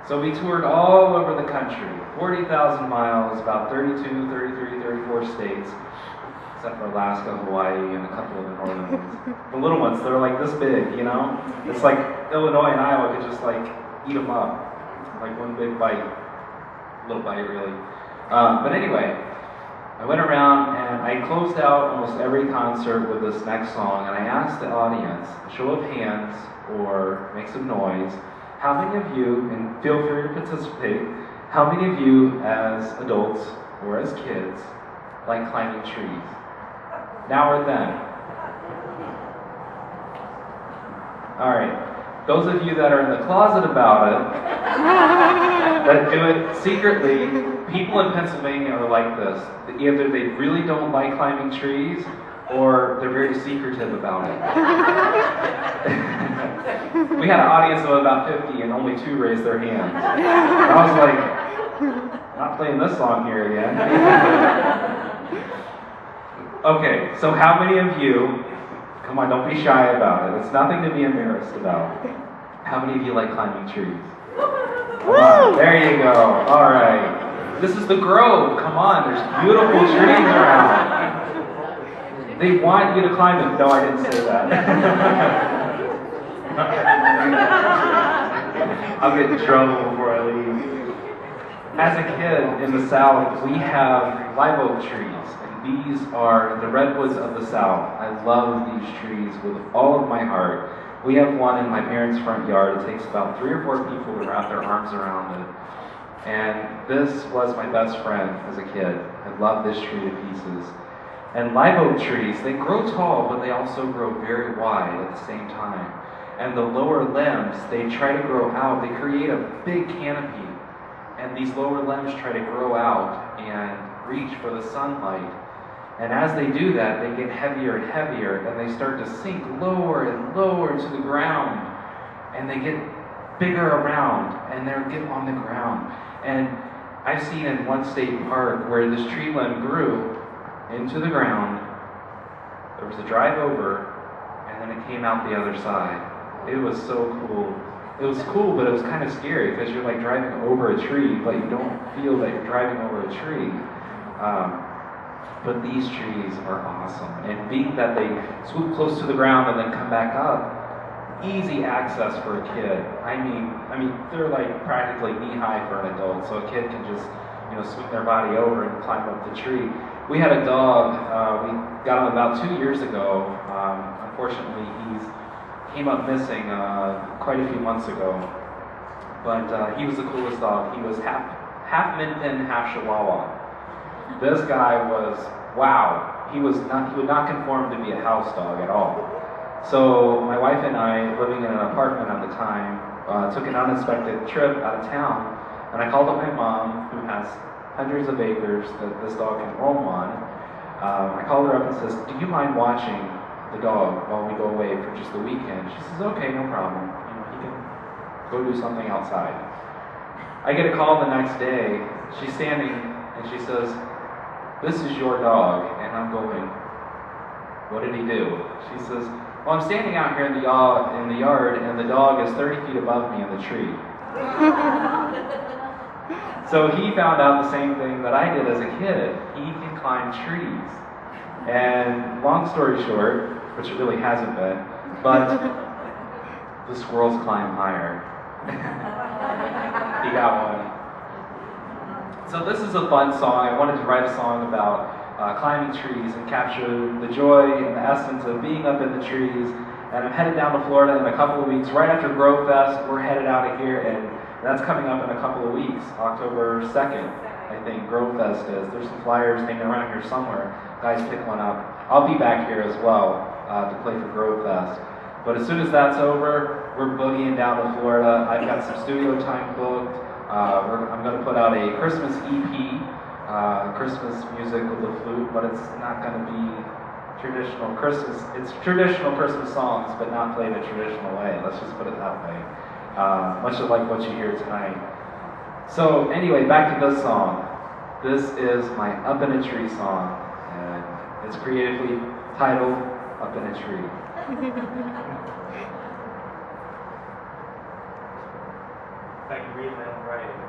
So we toured all over the country, 40,000 miles, about 32, 33, 34 states, except for Alaska, Hawaii, and a couple of the northern ones. The little ones, they're like this big, you know? It's like Illinois and Iowa could just like eat them up, like one big bite. Little bite, really. But anyway, I went around and I closed out almost every concert with this next song, and I asked the audience, a show of hands or make some noise, how many of you, and feel free to participate, how many of you as adults or as kids like climbing trees? Now or then? All right. Those of you that are in the closet about it, that do it secretly, people in Pennsylvania are like this. Either they really don't like climbing trees, or they're very secretive about it. We had an audience of about 50 and only 2 raised their hands. And I was like, not playing this song here again. Okay, so how many of you, come on, don't be shy about it. It's nothing to be embarrassed about. How many of you like climbing trees? Come on, there you go. All right. This is the Grove. Come on, there's beautiful trees around. They want you to climb them. No, I didn't say that. I'll get in trouble before I leave. As a kid in the South, we have live oak trees, and these are the redwoods of the South. I love these trees with all of my heart. We have one in my parents' front yard. It takes about 3 or 4 people to wrap their arms around it. And this was my best friend as a kid. I love this tree to pieces. And live oak trees, they grow tall, but they also grow very wide at the same time. And the lower limbs, they try to grow out. They create a big canopy. And these lower limbs try to grow out and reach for the sunlight. And as they do that, they get heavier and heavier, and they start to sink lower and lower to the ground. And they get bigger around, and they get on the ground. And I've seen in one state park where this tree limb grew into the ground. There was a drive over, and then it came out the other side. It was so cool. It was cool, but it was kind of scary because you're like driving over a tree, but you don't feel that you're driving over a tree. But these trees are awesome. And being that they swoop close to the ground and then come back up, easy access for a kid. I mean, they're like practically knee-high for an adult, so a kid can just, swing their body over and climb up the tree. We had a dog, we got him about 2 years ago. Unfortunately, came up missing quite a few months ago. But he was the coolest dog. He was half Min Pin, half Chihuahua. This guy was, wow, he would not conform to be a house dog at all. So my wife and I, living in an apartment at the time, took an unexpected trip out of town, and I called up my mom, who has hundreds of acres that this dog can roam on. I called her up and says, do you mind watching the dog while we go away for just the weekend? She says, okay, no problem. He can go do something outside. I get a call the next day. She's standing and she says, this is your dog. And I'm going, what did he do? She says, well, I'm standing out here in the yard and the dog is 30 feet above me in the tree. So he found out the same thing that I did as a kid. He can climb trees. And long story short, which it really hasn't been, but the squirrels climb higher. He got one. So this is a fun song. I wanted to write a song about climbing trees and capture the joy and the essence of being up in the trees. And I'm headed down to Florida in a couple of weeks. Right after Grove Fest, we're headed out of here, and that's coming up in a couple of weeks. October 2nd, I think, Grove Fest is. There's some flyers hanging around here somewhere. Guys, pick one up. I'll be back here as well to play for Grove Fest. But as soon as that's over, we're boogieing down to Florida. I've got some studio time booked. I'm going to put out a Christmas EP, Christmas music with the Flute, but it's not going to be traditional Christmas. It's traditional Christmas songs, but not played a traditional way. Let's just put it that way. Much like what you hear tonight. So anyway, back to this song. This is my Up in a Tree song, and it's creatively titled Up in a Tree. Thank you. read my own writing.